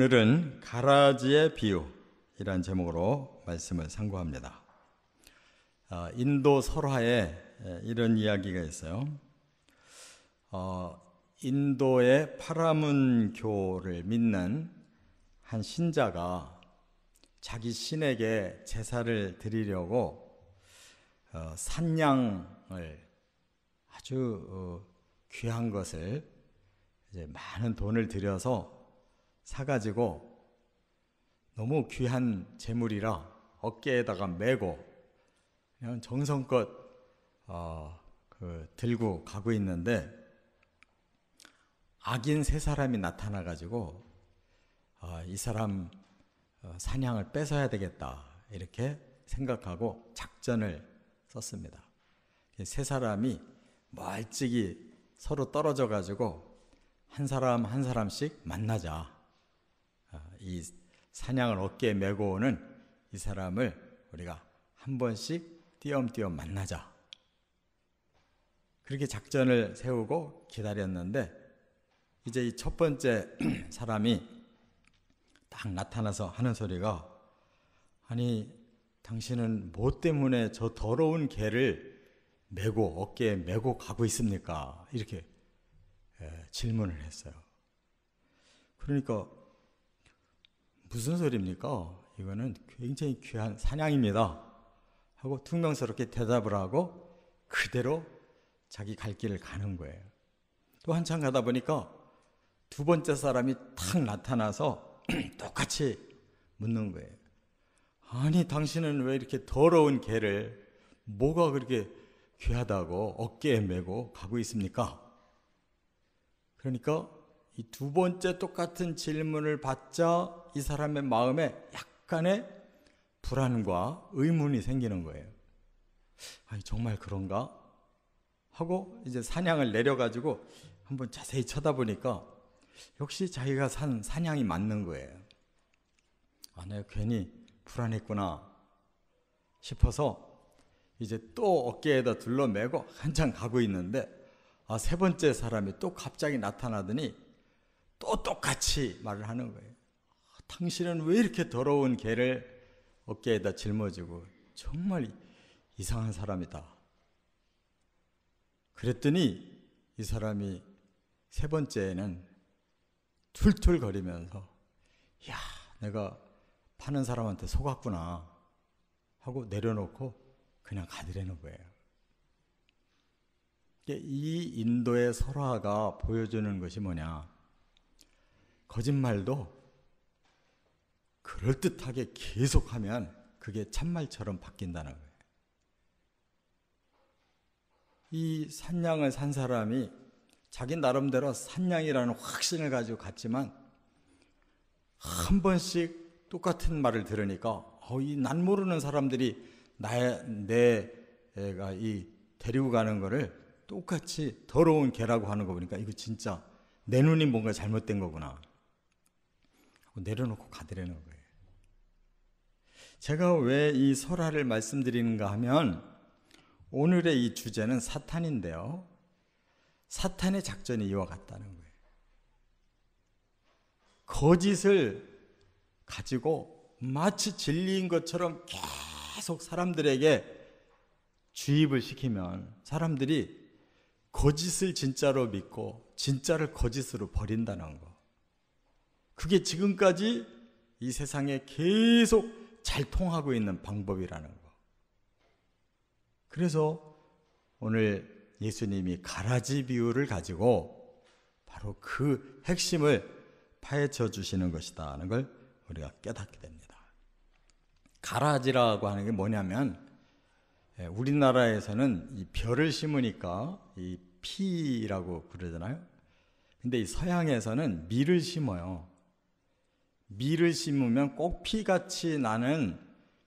오늘은 가라지의 비유이란 제목으로 말씀을 상고합니다. 인도 설화에 이런 이야기가 있어요. 인도의 파라문교를 믿는 한 신자가 자기 신에게 제사를 드리려고 산양을 아주 귀한 것을 이제 많은 돈을 들여서 사가지고 너무 귀한 제물이라 어깨에다가 메고 그냥 정성껏 들고 가고 있는데 악인 세 사람이 나타나가지고 이 사람 산양을 뺏어야 되겠다 이렇게 생각하고 작전을 썼습니다. 세 사람이 멀찍이 서로 떨어져 가지고 한 사람 한 사람씩 만나자. 이 산양을 어깨에 메고 오는 이 사람을 우리가 한 번씩 띄엄띄엄 만나자. 그렇게 작전을 세우고 기다렸는데 이제 이 첫 번째 사람이 딱 나타나서 하는 소리가, 아니 당신은 뭐 때문에 저 더러운 개를 메고 어깨에 메고 가고 있습니까? 이렇게 질문을 했어요. 그러니까 무슨 소리입니까? 이거는 굉장히 귀한 산양입니다 하고 퉁명스럽게 대답을 하고 그대로 자기 갈 길을 가는 거예요. 또 한참 가다 보니까 두 번째 사람이 탁 나타나서 똑같이 묻는 거예요. 아니 당신은 왜 이렇게 더러운 개를 뭐가 그렇게 귀하다고 어깨에 메고 가고 있습니까? 그러니까 이 두 번째 똑같은 질문을 받자 이 사람의 마음에 약간의 불안과 의문이 생기는 거예요. 아니 정말 그런가? 하고 이제 산양을 내려가지고 한번 자세히 쳐다보니까 역시 자기가 산 산양이 맞는 거예요. 내가 괜히 불안했구나 싶어서 이제 또 어깨에다 둘러매고 한참 가고 있는데 세 번째 사람이 또 갑자기 나타나더니 또 똑같이 말을 하는 거예요. 당신은 왜 이렇게 더러운 개를 어깨에다 짊어지고, 정말 이상한 사람이다. 그랬더니 이 사람이 세 번째에는 툴툴거리면서 야, 내가 파는 사람한테 속았구나 하고 내려놓고 그냥 가더라는 거예요. 이 인도의 설화가 보여주는 것이 뭐냐? 거짓말도 그럴듯하게 계속하면 그게 참말처럼 바뀐다는 거예요. 이 산양을 산 사람이 자기 나름대로 산양이라는 확신을 가지고 갔지만 한 번씩 똑같은 말을 들으니까 이 난 모르는 사람들이 내가 이 데리고 가는 거를 똑같이 더러운 개라고 하는 거 보니까 이거 진짜 내 눈이 뭔가 잘못된 거구나 하고 내려놓고 가더라는 거예요. 제가 왜 이 설화를 말씀드리는가 하면 오늘의 이 주제는 사탄인데요. 사탄의 작전이 이와 같다는 거예요. 거짓을 가지고 마치 진리인 것처럼 계속 사람들에게 주입을 시키면 사람들이 거짓을 진짜로 믿고 진짜를 거짓으로 버린다는 거. 그게 지금까지 이 세상에 계속 잘 통하고 있는 방법이라는 거. 그래서 오늘 예수님이 가라지 비유를 가지고 바로 그 핵심을 파헤쳐 주시는 것이다는 걸 우리가 깨닫게 됩니다. 가라지라고 하는 게 뭐냐면 우리나라에서는 이 벼를 심으니까 이 피라고 그러잖아요. 근데 이 서양에서는 밀을 심어요. 밀을 심으면 꼭 피같이 나는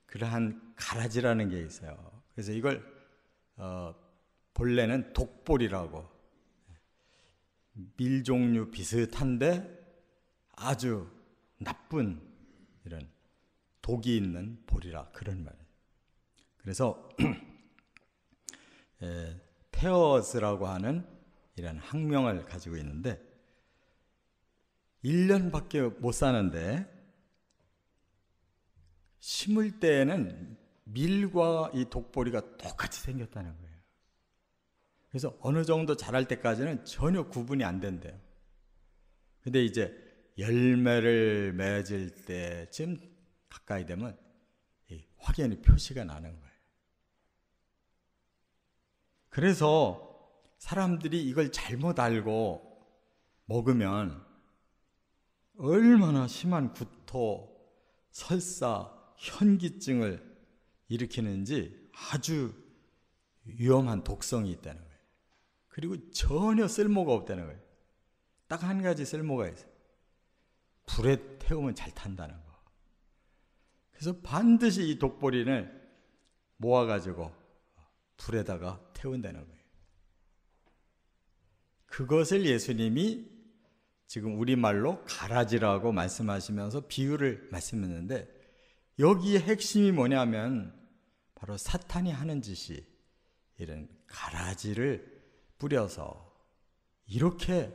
그러한 가라지라는 게 있어요. 그래서 이걸 본래는 독볼이라고, 밀 종류 비슷한데 아주 나쁜 이런 독이 있는 볼이라 그런 말이에요. 그래서 페어스라고 하는 이런 학명을 가지고 있는데 1년밖에 못 사는데 심을 때에는 밀과 이 독보리가 똑같이 생겼다는 거예요. 그래서 어느 정도 자랄 때까지는 전혀 구분이 안 된대요. 근데 이제 열매를 맺을 때쯤 가까이 되면 확연히 표시가 나는 거예요. 그래서 사람들이 이걸 잘못 알고 먹으면 얼마나 심한 구토, 설사, 현기증을 일으키는지 아주 위험한 독성이 있다는 거예요. 그리고 전혀 쓸모가 없다는 거예요. 딱 한 가지 쓸모가 있어요. 불에 태우면 잘 탄다는 거. 그래서 반드시 이 독보리를 모아가지고 불에다가 태운다는 거예요. 그것을 예수님이 지금 우리말로 가라지라고 말씀하시면서 비유를 말씀했는데, 여기에 핵심이 뭐냐면 바로 사탄이 하는 짓이 이런 가라지를 뿌려서 이렇게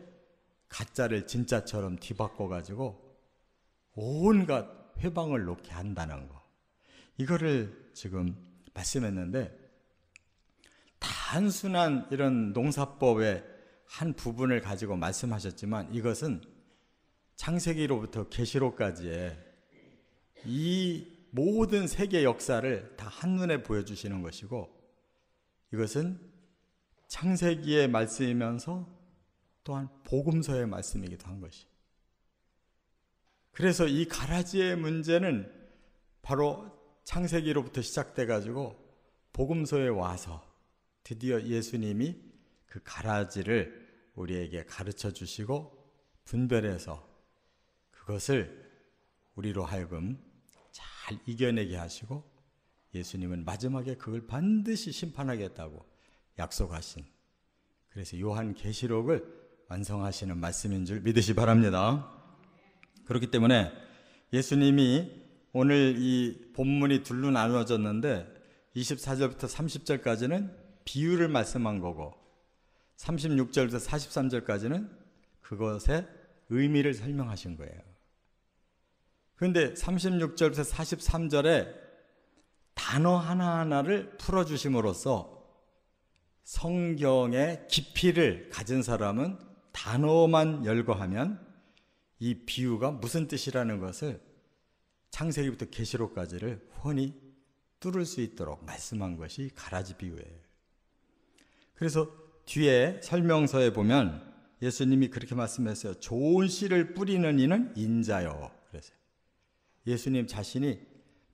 가짜를 진짜처럼 뒤바꿔 가지고 온갖 회방을 놓게 한다는 거, 이거를 지금 말씀했는데, 단순한 이런 농사법의 한 부분을 가지고 말씀하셨지만 이것은 창세기로부터 계시록까지의 이 모든 세계 역사를 다 한눈에 보여주시는 것이고, 이것은 창세기의 말씀이면서 또한 복음서의 말씀이기도 한 것이. 그래서 이 가라지의 문제는 바로 창세기로부터 시작돼 가지고 복음서에 와서 드디어 예수님이 그 가라지를 우리에게 가르쳐 주시고 분별해서 그것을 우리로 하여금 잘 이겨내게 하시고, 예수님은 마지막에 그걸 반드시 심판하겠다고 약속하신, 그래서 요한계시록을 완성하시는 말씀인 줄 믿으시 바랍니다. 그렇기 때문에 예수님이 오늘 이 본문이 둘로 나누어졌는데 24절부터 30절까지는 비유를 말씀한 거고, 36절부터 43절까지는 그것의 의미를 설명하신 거예요. 그런데 36절부터 43절에 단어 하나하나를 풀어주심으로써 성경의 깊이를 가진 사람은 단어만 열거하면 이 비유가 무슨 뜻이라는 것을 창세기부터 계시록까지를 훤히 뚫을 수 있도록 말씀한 것이 가라지 비유예요. 그래서 뒤에 설명서에 보면 예수님이 그렇게 말씀했어요. 좋은 씨를 뿌리는 이는 인자요. 그랬어요. 예수님 자신이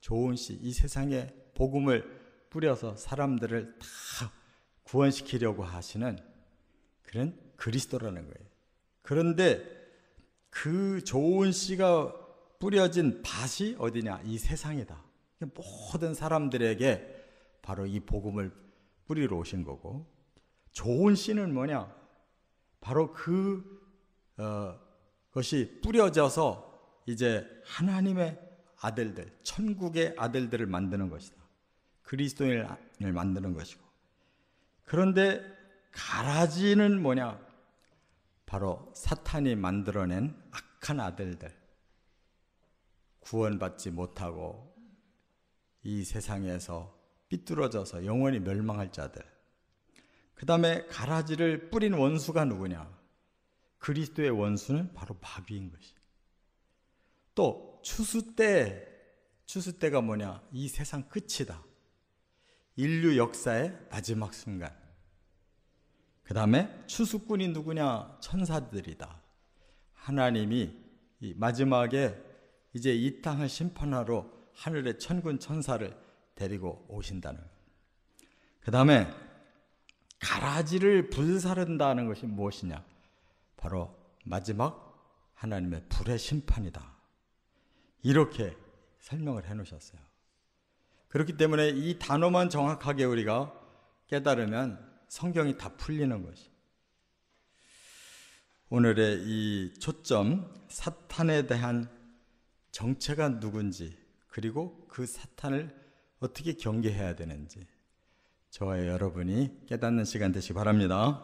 좋은 씨, 이 세상에 복음을 뿌려서 사람들을 다 구원시키려고 하시는 그런 그리스도라는 거예요. 그런데 그 좋은 씨가 뿌려진 밭이 어디냐? 이 세상이다. 모든 사람들에게 바로 이 복음을 뿌리러 오신 거고, 좋은 씨는 뭐냐? 바로 그것이 뿌려져서 이제 하나님의 아들들, 천국의 아들들을 만드는 것이다. 그리스도인을 만드는 것이고, 그런데 가라지는 뭐냐? 바로 사탄이 만들어낸 악한 아들들, 구원받지 못하고 이 세상에서 삐뚤어져서 영원히 멸망할 자들. 그 다음에 가라지를 뿌린 원수가 누구냐? 그리스도의 원수는 바로 마귀인 것이. 또 추수때가 뭐냐? 이 세상 끝이다. 인류 역사의 마지막 순간. 그 다음에 추수꾼이 누구냐? 천사들이다. 하나님이 이 마지막에 이제 이 땅을 심판하러 하늘의 천군 천사를 데리고 오신다는. 그 다음에 가라지를 불사른다는 것이 무엇이냐? 바로 마지막 하나님의 불의 심판이다. 이렇게 설명을 해놓으셨어요. 그렇기 때문에 이 단어만 정확하게 우리가 깨달으면 성경이 다 풀리는 것이. 오늘의 이 초점, 사탄에 대한 정체가 누군지, 그리고 그 사탄을 어떻게 경계해야 되는지 저와 여러분이 깨닫는 시간 되시기 바랍니다.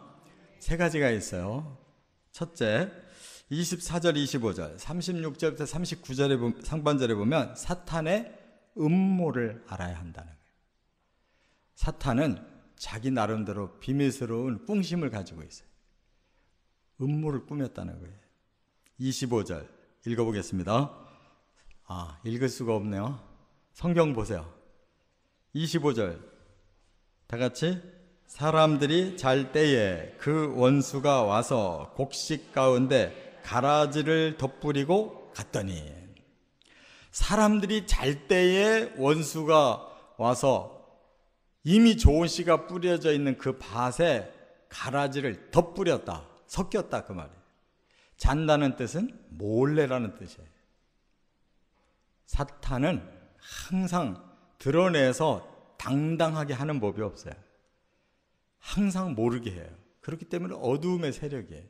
세 가지가 있어요. 첫째, 24절, 25절, 36절부터 39절에 상반절에 보면 사탄의 음모를 알아야 한다는 거예요. 사탄은 자기 나름대로 비밀스러운 꿍심을 가지고 있어요. 음모를 꾸몄다는 거예요. 25절 읽어보겠습니다. 읽을 수가 없네요. 성경 보세요. 25절 다 같이 사람들이 잘 때에 그 원수가 와서 곡식 가운데 가라지를 덧뿌리고 갔더니, 사람들이 잘 때에 원수가 와서 이미 좋은 씨가 뿌려져 있는 그 밭에 가라지를 덧뿌렸다, 섞였다, 그 말이에요. 잔다는 뜻은 몰래라는 뜻이에요. 사탄은 항상 드러내서 당당하게 하는 법이 없어요. 항상 모르게 해요. 그렇기 때문에 어두움의 세력이에요.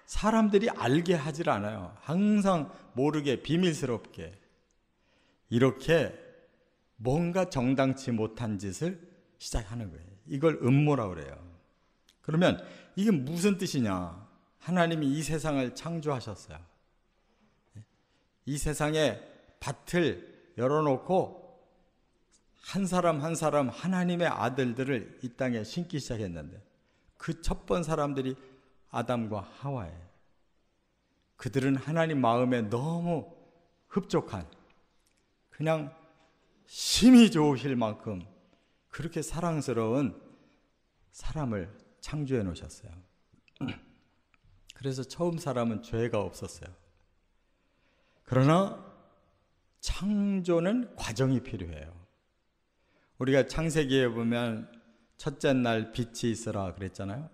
사람들이 알게 하질 않아요. 항상 모르게 비밀스럽게 이렇게 뭔가 정당치 못한 짓을 시작하는 거예요. 이걸 음모라고 그래요. 그러면 이게 무슨 뜻이냐? 하나님이 이 세상을 창조하셨어요. 이 세상에 밭을 열어놓고 한 사람 한 사람 하나님의 아들들을 이 땅에 심기 시작했는데, 그 첫 번 사람들이 아담과 하와예요. 그들은 하나님 마음에 너무 흡족한, 그냥 심히 좋으실 만큼 그렇게 사랑스러운 사람을 창조해 놓으셨어요. 그래서 처음 사람은 죄가 없었어요. 그러나 창조는 과정이 필요해요. 우리가 창세기에 보면 첫째 날 빛이 있으라 그랬잖아요.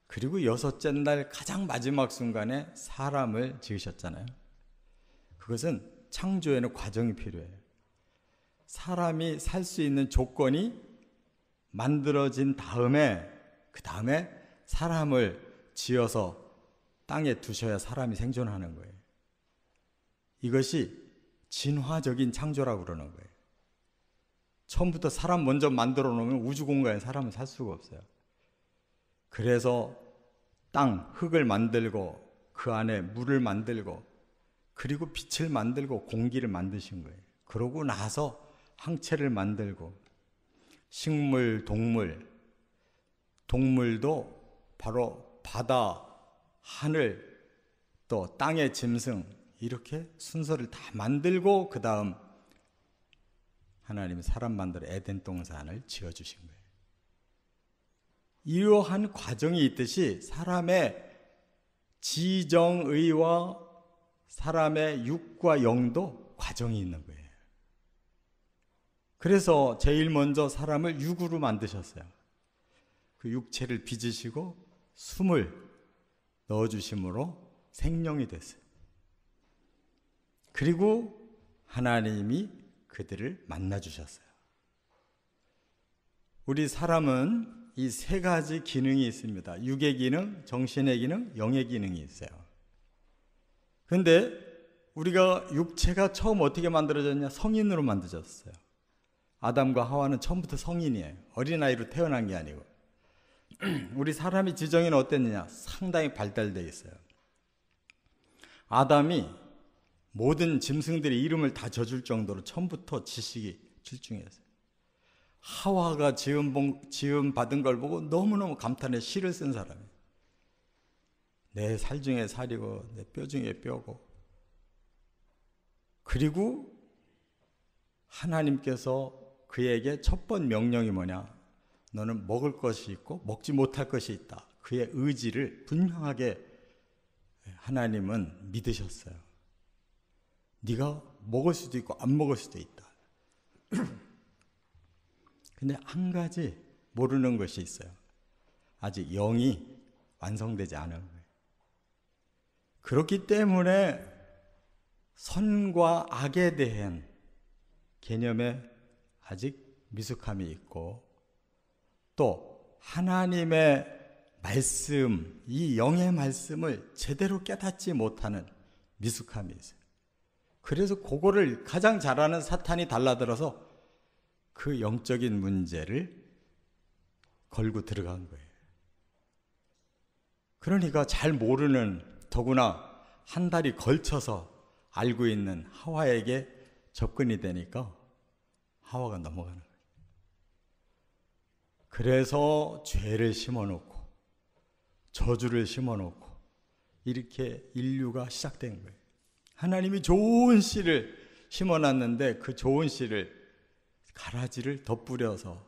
그리고 여섯째 날 가장 마지막 순간에 사람을 지으셨잖아요. 그것은 창조에는 과정이 필요해요. 사람이 살 수 있는 조건이 만들어진 다음에, 그 다음에 사람을 지어서 땅에 두셔야 사람이 생존하는 거예요. 이것이 진화적인 창조라고 그러는 거예요. 처음부터 사람 먼저 만들어 놓으면 우주 공간에 사람은 살 수가 없어요. 그래서 땅, 흙을 만들고 그 안에 물을 만들고 그리고 빛을 만들고 공기를 만드신 거예요. 그러고 나서 항체를 만들고 식물, 동물도 바로 바다, 하늘, 또 땅의 짐승, 이렇게 순서를 다 만들고 그 다음 하나님이 사람 만들어 에덴 동산을 지어주신 거예요. 이러한 과정이 있듯이 사람의 지정의와 사람의 육과 영도 과정이 있는 거예요. 그래서 제일 먼저 사람을 육으로 만드셨어요. 그 육체를 빚으시고 숨을 넣어주심으로 생명이 됐어요. 그리고 하나님이 그들을 만나주셨어요. 우리 사람은 이 세 가지 기능이 있습니다. 육의 기능, 정신의 기능, 영의 기능이 있어요. 그런데 우리가 육체가 처음 어떻게 만들어졌냐? 성인으로 만들어졌어요. 아담과 하와는 처음부터 성인이에요. 어린아이로 태어난 게 아니고. 우리 사람의 지정에는 어땠느냐? 상당히 발달되어 있어요. 아담이 모든 짐승들의 이름을 다 져줄 정도로 처음부터 지식이 출중했어요. 하와가 지음 받은 걸 보고 너무너무 감탄해 시를 쓴 사람이에요. 내 살 중에 살이고 내 뼈 중에 뼈고. 그리고 하나님께서 그에게 첫 번 명령이 뭐냐? 너는 먹을 것이 있고 먹지 못할 것이 있다. 그의 의지를 분명하게 하나님은 믿으셨어요. 네가 먹을 수도 있고 안 먹을 수도 있다. 근데 한 가지 모르는 것이 있어요. 아직 영이 완성되지 않은 거예요. 그렇기 때문에 선과 악에 대한 개념에 아직 미숙함이 있고, 또 하나님의 말씀, 이 영의 말씀을 제대로 깨닫지 못하는 미숙함이 있어요. 그래서 그거를 가장 잘하는 사탄이 달라들어서 그 영적인 문제를 걸고 들어간 거예요. 그러니까 잘 모르는, 더구나 한 달이 걸쳐서 알고 있는 하와에게 접근이 되니까 하와가 넘어가는 거예요. 그래서 죄를 심어놓고 저주를 심어놓고 이렇게 인류가 시작된 거예요. 하나님이 좋은 씨를 심어놨는데 그 좋은 씨를, 가라지를 덧뿌려서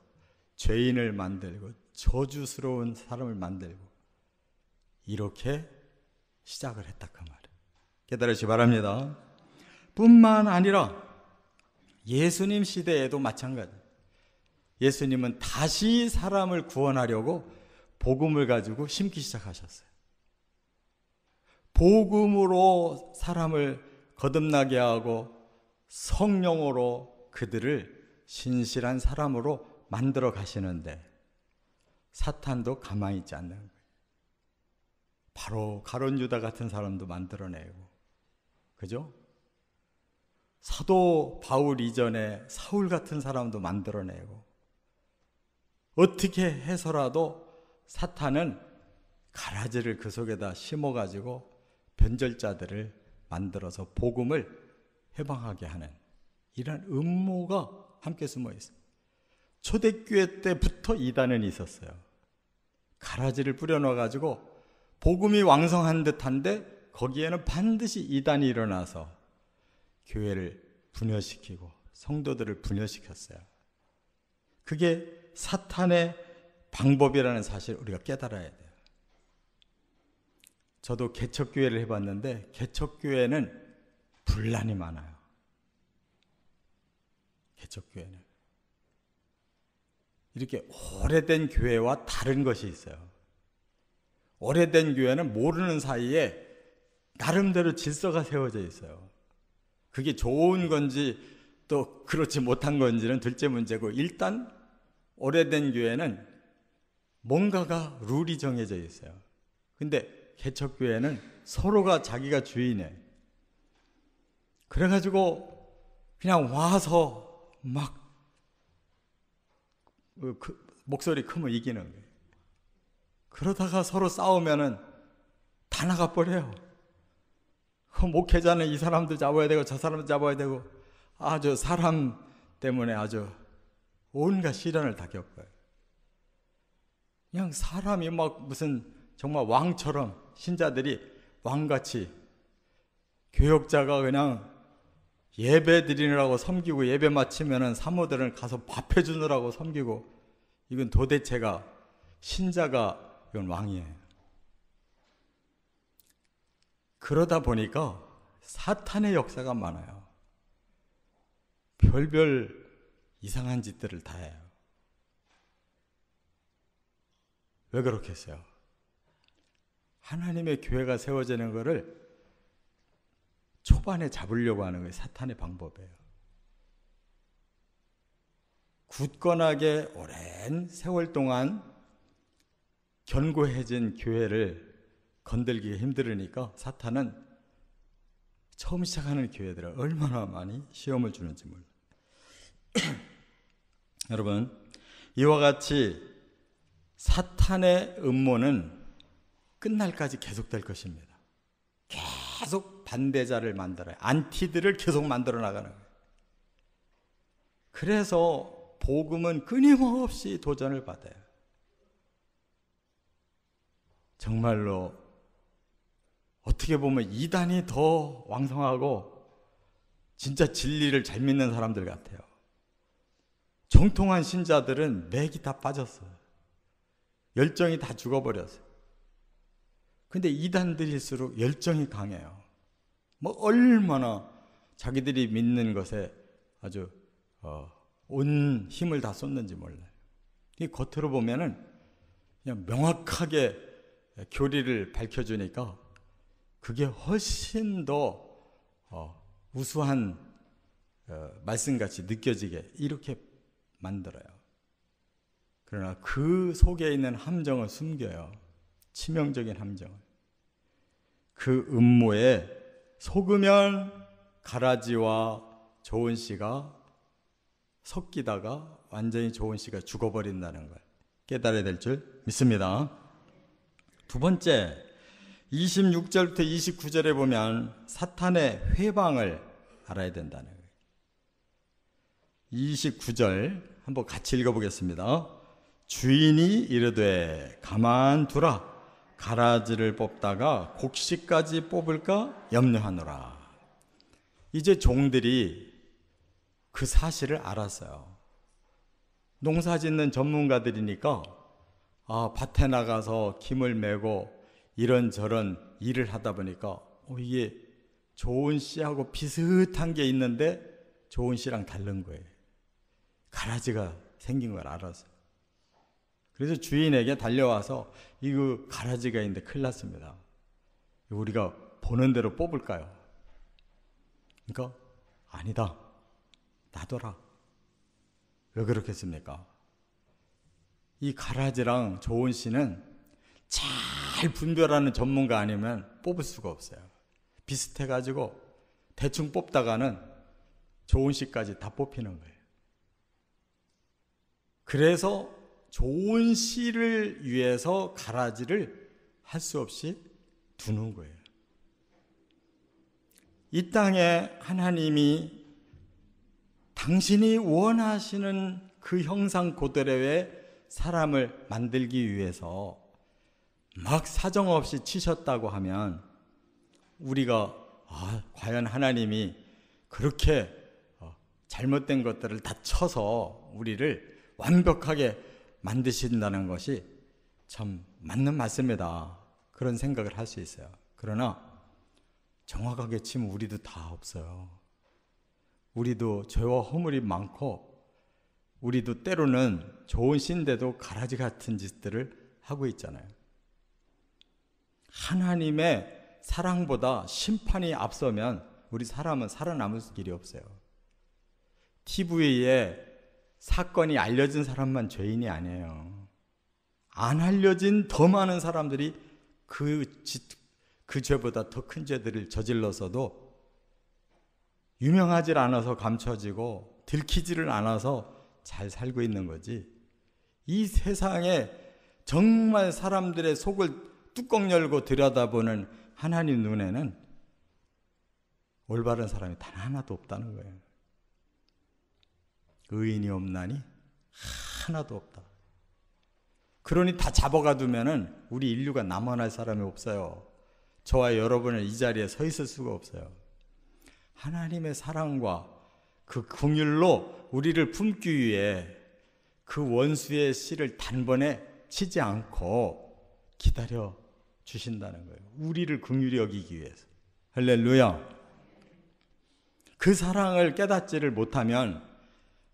죄인을 만들고 저주스러운 사람을 만들고 이렇게 시작을 했다 그 말이에요. 깨달으시기 바랍니다. 뿐만 아니라 예수님 시대에도 마찬가지예요. 예수님은 다시 사람을 구원하려고 복음을 가지고 심기 시작하셨어요. 복음으로 사람을 거듭나게 하고 성령으로 그들을 신실한 사람으로 만들어 가시는데 사탄도 가만히 있지 않는 거예요. 바로 가룟 유다 같은 사람도 만들어내고, 그죠? 사도 바울 이전에 사울 같은 사람도 만들어내고, 어떻게 해서라도 사탄은 가라지를 그 속에다 심어가지고 변절자들을 만들어서 복음을 해방하게 하는 이런 음모가 함께 숨어 있습니다. 초대교회 때부터 이단은 있었어요. 가라지를 뿌려넣어가지고 복음이 왕성한 듯한데 거기에는 반드시 이단이 일어나서 교회를 분열시키고 성도들을 분열시켰어요. 그게 사탄의 방법이라는 사실을 우리가 깨달아야 돼요. 저도 개척교회를 해봤는데 개척교회는 분란이 많아요. 개척교회는 이렇게 오래된 교회와 다른 것이 있어요. 오래된 교회는 모르는 사이에 나름대로 질서가 세워져 있어요. 그게 좋은 건지 또 그렇지 못한 건지는 둘째 문제고, 일단 오래된 교회는 뭔가가 룰이 정해져 있어요. 근데 개척교회는 서로가 자기가 주인이에요. 그래가지고 그냥 와서 막 목소리 크면 이기는 거예요. 그러다가 서로 싸우면은 다 나가버려요. 목회자는 이 사람도 잡아야 되고 저 사람도 잡아야 되고 아주 사람 때문에 아주 온갖 시련을 다 겪어요. 그냥 사람이 막 무슨 정말 왕처럼, 신자들이 왕같이, 교역자가 그냥 예배 드리느라고 섬기고 예배 마치면은 사모들은 가서 밥 해주느라고 섬기고, 이건 도대체가 신자가 이건 왕이에요. 그러다 보니까 사탄의 역사가 많아요. 별별 이상한 짓들을 다 해요. 왜 그렇겠어요? 하나님의 교회가 세워지는 것을 초반에 잡으려고 하는 거예요. 사탄의 방법이에요. 굳건하게 오랜 세월 동안 견고해진 교회를 건들기가 힘들으니까 사탄은 처음 시작하는 교회들을 얼마나 많이 시험을 주는지 몰라요. 여러분, 이와 같이 사탄의 음모는 끝날까지 계속될 것입니다. 계속 반대자를 만들어요. 안티들을 계속 만들어 나가는 거예요. 그래서 복음은 끊임없이 도전을 받아요. 정말로 어떻게 보면 이단이 더 왕성하고 진짜 진리를 잘 믿는 사람들 같아요. 정통한 신자들은 맥이 다 빠졌어요. 열정이 다 죽어버렸어요. 근데 이단들일수록 열정이 강해요. 뭐 얼마나 자기들이 믿는 것에 아주 온 힘을 다 쏟는지 몰라요. 이 겉으로 보면은 그냥 명확하게 교리를 밝혀주니까 그게 훨씬 더 우수한 말씀같이 느껴지게 이렇게 만들어요. 그러나 그 속에 있는 함정을 숨겨요. 치명적인 함정을. 그 음모에 속으면 가라지와 좋은 씨가 섞이다가 완전히 좋은 씨가 죽어버린다는 걸 깨달아야 될 줄 믿습니다. 두 번째, 26절부터 29절에 보면 사탄의 회방을 알아야 된다는 거예요. 29절 한번 같이 읽어보겠습니다. 주인이 이르되 가만두라. 가라지를 뽑다가 곡식까지 뽑을까 염려하노라. 이제 종들이 그 사실을 알았어요. 농사 짓는 전문가들이니까 밭에 나가서 김을 메고 이런저런 일을 하다 보니까 이게 좋은 씨하고 비슷한 게 있는데 좋은 씨랑 다른 거예요. 가라지가 생긴 걸 알았어요. 그래서 주인에게 달려와서 이거 가라지가 있는데 큰일 났습니다. 우리가 보는 대로 뽑을까요? 그러니까 아니다. 놔둬라. 왜 그렇겠습니까? 이 가라지랑 좋은 씨는 잘 분별하는 전문가 아니면 뽑을 수가 없어요. 비슷해가지고 대충 뽑다가는 좋은 씨까지 다 뽑히는 거예요. 그래서 좋은 씨를 위해서 가라지를 할 수 없이 두는 거예요. 이 땅에 하나님이 당신이 원하시는 그 형상 그대로의 사람을 만들기 위해서 막 사정없이 치셨다고 하면 우리가 과연 하나님이 그렇게 잘못된 것들을 다 쳐서 우리를 완벽하게 만드신다는 것이 참 맞는 말씀이다. 그런 생각을 할 수 있어요. 그러나 정확하게 치면 우리도 다 없어요. 우리도 죄와 허물이 많고 우리도 때로는 좋은 씨인데도 가라지 같은 짓들을 하고 있잖아요. 하나님의 사랑보다 심판이 앞서면 우리 사람은 살아남을 길이 없어요. TV에 사건이 알려진 사람만 죄인이 아니에요. 안 알려진 더 많은 사람들이 그 죄보다 더 큰 죄들을 저질러서도 유명하지 않아서 감춰지고 들키지를 않아서 잘 살고 있는 거지. 이 세상에 정말 사람들의 속을 뚜껑 열고 들여다보는 하나님 눈에는 올바른 사람이 단 하나도 없다는 거예요. 의인이 없나니 하나도 없다. 그러니 다 잡아가두면은 우리 인류가 남아날 사람이 없어요. 저와 여러분은 이 자리에 서 있을 수가 없어요. 하나님의 사랑과 그 긍휼로 우리를 품기 위해 그 원수의 씨를 단번에 치지 않고 기다려 주신다는 거예요. 우리를 긍휼히 여기기 위해서. 할렐루야. 그 사랑을 깨닫지를 못하면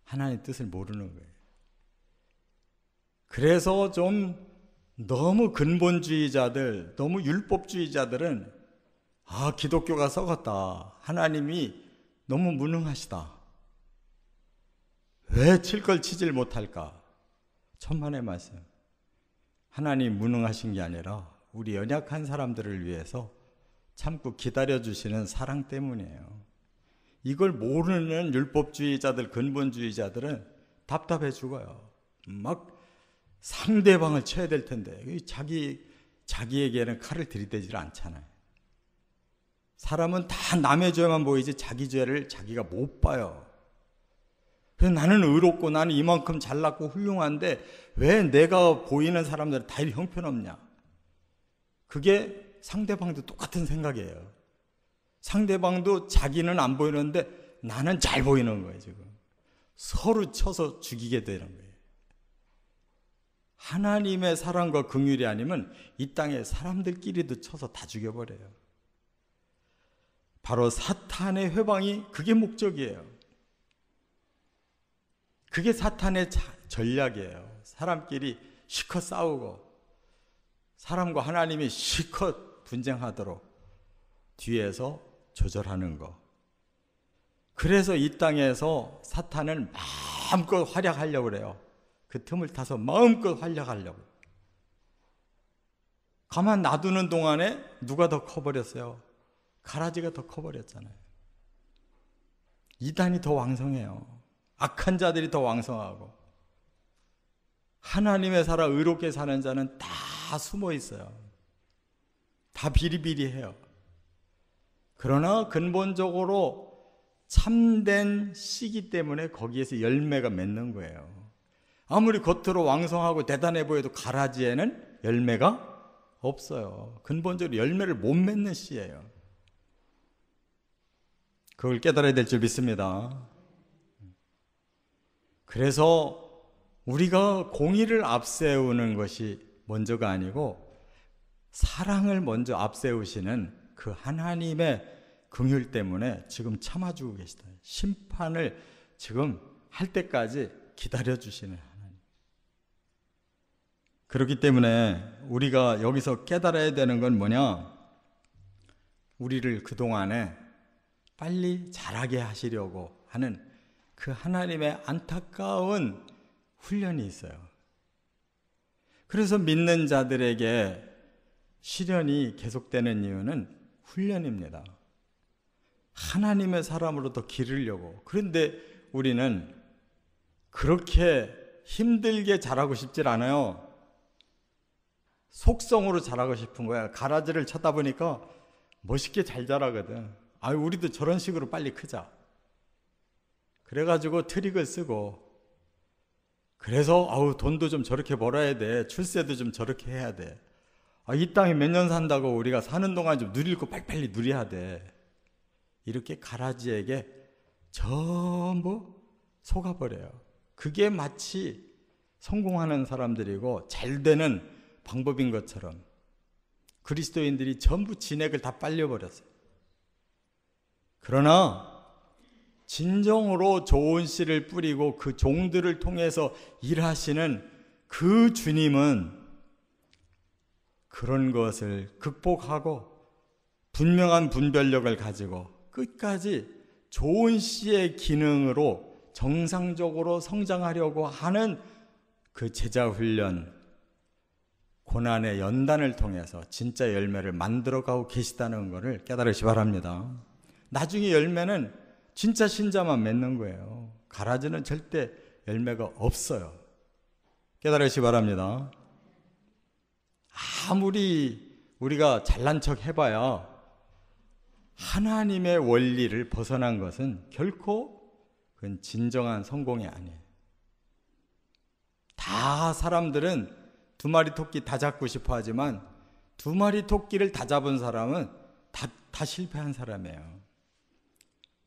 하나님의 뜻을 모르는 거예요. 그래서 좀 너무 근본주의자들, 너무 율법주의자들은 기독교가 썩었다. 하나님이 너무 무능하시다. 왜 칠 걸 치질 못할까? 천만의 말씀. 하나님 무능하신 게 아니라 우리 연약한 사람들을 위해서 참고 기다려주시는 사랑 때문이에요. 이걸 모르는 율법주의자들, 근본주의자들은 답답해 죽어요. 막 상대방을 쳐야 될 텐데 자기에게는 칼을 들이대질 않잖아요. 사람은 다 남의 죄만 보이지 자기 죄를 자기가 못 봐요. 그래서 나는 의롭고 나는 이만큼 잘났고 훌륭한데 왜 내가 보이는 사람들은 다 이리 형편없냐. 그게 상대방도 똑같은 생각이에요. 상대방도 자기는 안 보이는데 나는 잘 보이는 거예요. 지금 서로 쳐서 죽이게 되는 거예요. 하나님의 사랑과 긍휼이 아니면 이 땅에 사람들끼리도 쳐서 다 죽여버려요. 바로 사탄의 회방이 그게 목적이에요. 그게 사탄의 전략이에요. 사람끼리 실컷 싸우고 사람과 하나님이 실컷 분쟁하도록 뒤에서 조절하는 거. 그래서 이 땅에서 사탄은 마음껏 활약하려고 그래요. 그 틈을 타서 마음껏 활약하려고. 가만 놔두는 동안에 누가 더 커버렸어요? 가라지가 더 커버렸잖아요. 이단이 더 왕성해요. 악한 자들이 더 왕성하고 하나님의 살아 의롭게 사는 자는 다 숨어 있어요. 다 비리비리해요. 그러나 근본적으로 참된 씨기 때문에 거기에서 열매가 맺는 거예요. 아무리 겉으로 왕성하고 대단해 보여도 가라지에는 열매가 없어요. 근본적으로 열매를 못 맺는 씨예요. 그걸 깨달아야 될 줄 믿습니다. 그래서 우리가 공의를 앞세우는 것이 먼저가 아니고 사랑을 먼저 앞세우시는 그 하나님의 긍휼 때문에 지금 참아주고 계시다. 심판을 지금 할 때까지 기다려주시는 하나님. 그렇기 때문에 우리가 여기서 깨달아야 되는 건 뭐냐? 우리를 그동안에 빨리 자라게 하시려고 하는 그 하나님의 안타까운 훈련이 있어요. 그래서 믿는 자들에게 시련이 계속되는 이유는 훈련입니다. 하나님의 사람으로 더 기르려고. 그런데 우리는 그렇게 힘들게 자라고 싶질 않아요. 속성으로 자라고 싶은 거야. 가라지를 쳐다 보니까 멋있게 잘 자라거든. 우리도 저런 식으로 빨리 크자. 그래가지고 트릭을 쓰고, 그래서 돈도 좀 저렇게 벌어야 돼. 출세도 좀 저렇게 해야 돼. 이 땅에 몇 년 산다고 우리가 사는 동안 좀 누릴 거 빨리빨리 누려야 돼. 이렇게 가라지에게 전부 속아버려요. 그게 마치 성공하는 사람들이고 잘 되는 방법인 것처럼 그리스도인들이 전부 진액을 다 빨려버렸어요. 그러나 진정으로 좋은 씨를 뿌리고 그 종들을 통해서 일하시는 그 주님은 그런 것을 극복하고 분명한 분별력을 가지고 끝까지 좋은 씨의 기능으로 정상적으로 성장하려고 하는 그 제자훈련, 고난의 연단을 통해서 진짜 열매를 만들어가고 계시다는 것을 깨달으시 바랍니다. 나중에 열매는 진짜 신자만 맺는 거예요. 가라지는 절대 열매가 없어요. 깨달으시 바랍니다. 아무리 우리가 잘난 척 해봐야 하나님의 원리를 벗어난 것은 결코 그건 진정한 성공이 아니에요. 다 사람들은 두 마리 토끼 다 잡고 싶어 하지만 두 마리 토끼를 다 잡은 사람은 다 실패한 사람이에요.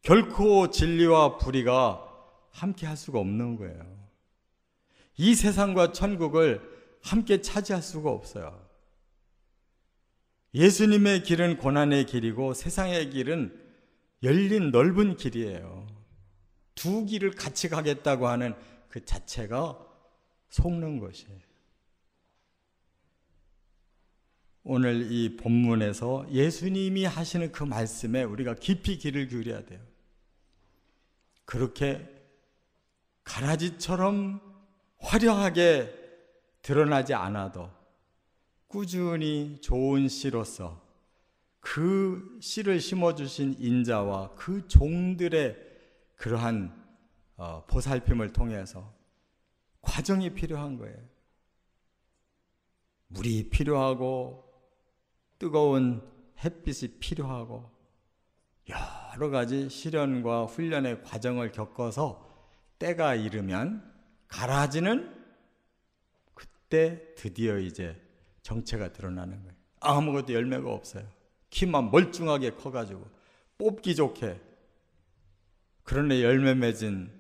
결코 진리와 불의가 함께 할 수가 없는 거예요. 이 세상과 천국을 함께 차지할 수가 없어요. 예수님의 길은 고난의 길이고 세상의 길은 열린 넓은 길이에요. 두 길을 같이 가겠다고 하는 그 자체가 속는 것이에요. 오늘 이 본문에서 예수님이 하시는 그 말씀에 우리가 깊이 귀를 기울여야 돼요. 그렇게 가라지처럼 화려하게 드러나지 않아도 꾸준히 좋은 씨로서 그 씨를 심어주신 인자와 그 종들의 그러한 보살핌을 통해서 과정이 필요한 거예요. 물이 필요하고 뜨거운 햇빛이 필요하고 여러 가지 시련과 훈련의 과정을 겪어서 때가 이르면 가라지는 그때 드디어 이제 정체가 드러나는 거예요. 아무것도 열매가 없어요. 키만 멀뚱하게 커가지고 뽑기 좋게. 그런데 열매 맺은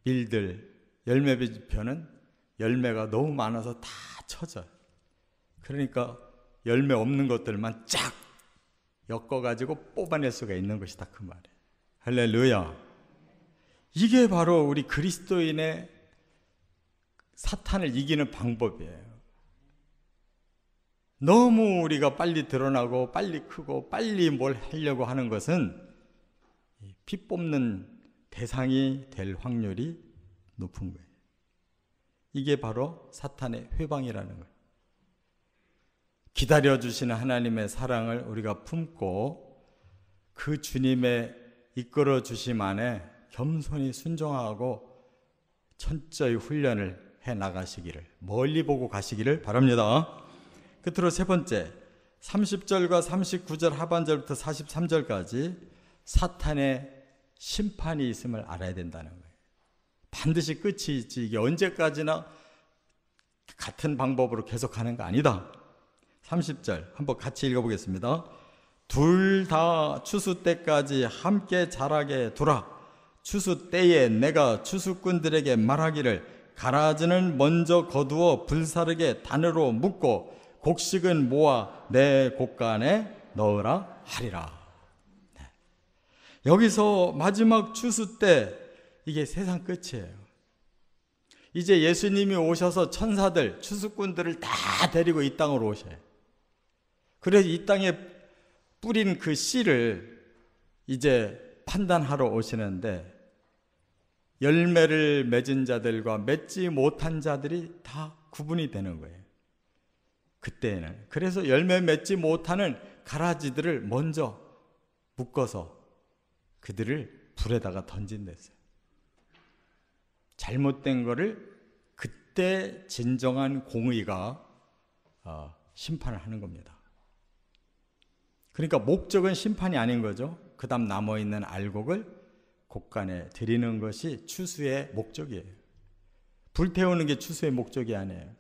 밀들, 열매 맺은 벼는 열매가 너무 많아서 다 처져요. 그러니까 열매 없는 것들만 쫙 엮어가지고 뽑아낼 수가 있는 것이다 그 말이에요. 할렐루야. 이게 바로 우리 그리스도인의 사탄을 이기는 방법이에요. 너무 우리가 빨리 드러나고 빨리 크고 빨리 뭘 하려고 하는 것은 피 뽑는 대상이 될 확률이 높은 거예요. 이게 바로 사탄의 회방이라는 거예요. 기다려주시는 하나님의 사랑을 우리가 품고 그 주님의 이끌어 주심 안에 겸손히 순종하고 천저히 훈련을 해 나가시기를, 멀리 보고 가시기를 바랍니다. 끝으로 세 번째, 30절과 39절 하반절부터 43절까지 사탄의 심판이 있음을 알아야 된다는 거예요. 반드시 끝이 있지, 이게 언제까지나 같은 방법으로 계속하는 거 아니다. 30절 한번 같이 읽어보겠습니다. 둘 다 추수 때까지 함께 자라게 두라. 추수 때에 내가 추수꾼들에게 말하기를 가라지는 먼저 거두어 불사르게 단으로 묶고 곡식은 모아 내 곡간에 넣으라 하리라. 네. 여기서 마지막 추수 때 이게 세상 끝이에요. 이제 예수님이 오셔서 천사들, 추수꾼들을 다 데리고 이 땅으로 오셔요. 그래서 이 땅에 뿌린 그 씨를 이제 판단하러 오시는데 열매를 맺은 자들과 맺지 못한 자들이 다 구분이 되는 거예요. 그때는. 그래서 열매 맺지 못하는 가라지들을 먼저 묶어서 그들을 불에다가 던진댔어요. 잘못된 거를 그때 진정한 공의가 심판을 하는 겁니다. 그러니까 목적은 심판이 아닌 거죠. 그 다음 남아있는 알곡을 곡간에 드리는 것이 추수의 목적이에요. 불태우는 게 추수의 목적이 아니에요.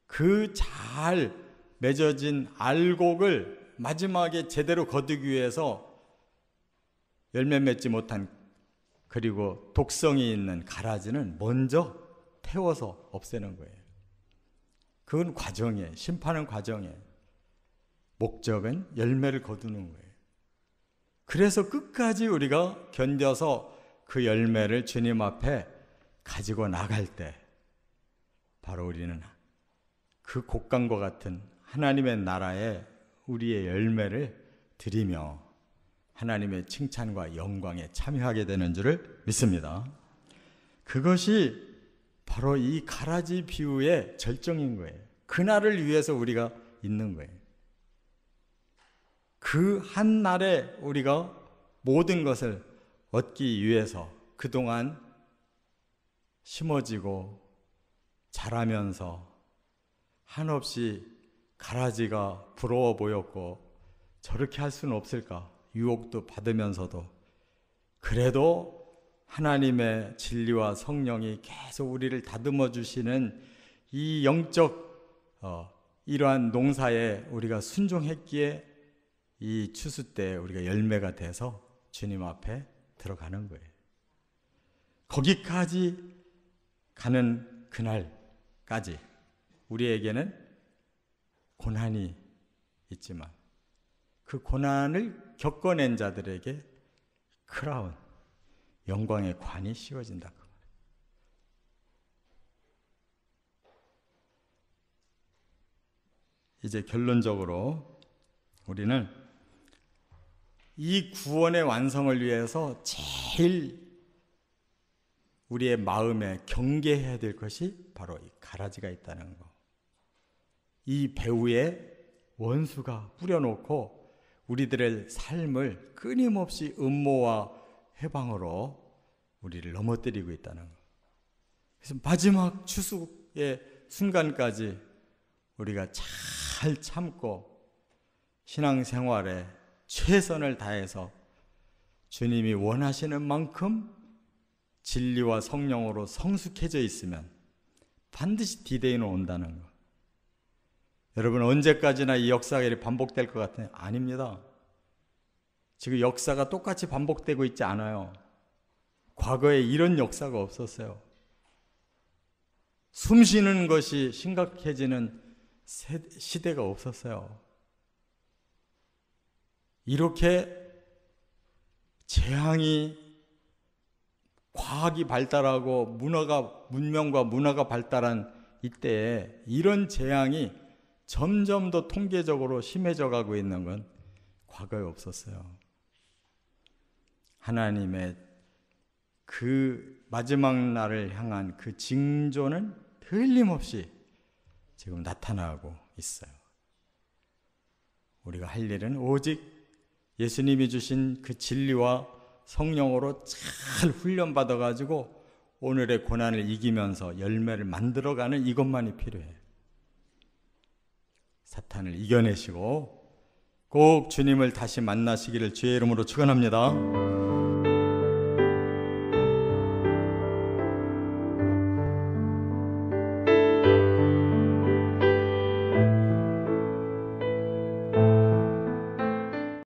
그 잘 맺어진 알곡을 마지막에 제대로 거두기 위해서 열매 맺지 못한 그리고 독성이 있는 가라지는 먼저 태워서 없애는 거예요. 그건 과정이에요. 심판은 과정이에요. 목적은 열매를 거두는 거예요. 그래서 끝까지 우리가 견뎌서 그 열매를 주님 앞에 가지고 나갈 때 바로 우리는 그 곡간과 같은 하나님의 나라에 우리의 열매를 드리며 하나님의 칭찬과 영광에 참여하게 되는 줄을 믿습니다. 그것이 바로 이 가라지 비유의 절정인 거예요. 그날을 위해서 우리가 있는 거예요. 그 한 날에 우리가 모든 것을 얻기 위해서 그동안 심어지고 자라면서 한없이 가라지가 부러워 보였고 저렇게 할 수는 없을까 유혹도 받으면서도 그래도 하나님의 진리와 성령이 계속 우리를 다듬어 주시는 이 영적 이러한 농사에 우리가 순종했기에 이 추수 때 우리가 열매가 돼서 주님 앞에 들어가는 거예요. 거기까지 가는 그날까지 우리에게는 고난이 있지만 그 고난을 겪어낸 자들에게 크라운, 영광의 관이 씌워진다. 이제 결론적으로 우리는 이 구원의 완성을 위해서 제일 우리의 마음에 경계해야 될 것이 바로 이 가라지가 있다는 거. 이 배후에 원수가 뿌려놓고 우리들의 삶을 끊임없이 음모와 회방으로 우리를 넘어뜨리고 있다는 거. 그래서 마지막 추수의 순간까지 우리가 잘 참고 신앙생활에 최선을 다해서 주님이 원하시는 만큼 진리와 성령으로 성숙해져 있으면 반드시 디데이는 온다는 거. 여러분 언제까지나 이 역사가 반복될 것 같아요? 아닙니다. 지금 역사가 똑같이 반복되고 있지 않아요. 과거에 이런 역사가 없었어요. 숨 쉬는 것이 심각해지는 시대가 없었어요. 이렇게 재앙이 과학이 발달하고 문명과 문화가 발달한 이때에 이런 재앙이 점점 더 통계적으로 심해져 가고 있는 건 과거에 없었어요. 하나님의 그 마지막 날을 향한 그 징조는 틀림없이 지금 나타나고 있어요. 우리가 할 일은 오직 예수님이 주신 그 진리와 성령으로 잘 훈련받아가지고 오늘의 고난을 이기면서 열매를 만들어가는 이것만이 필요해요. 사탄을 이겨내시고 꼭 주님을 다시 만나시기를 주의 이름으로 축원합니다.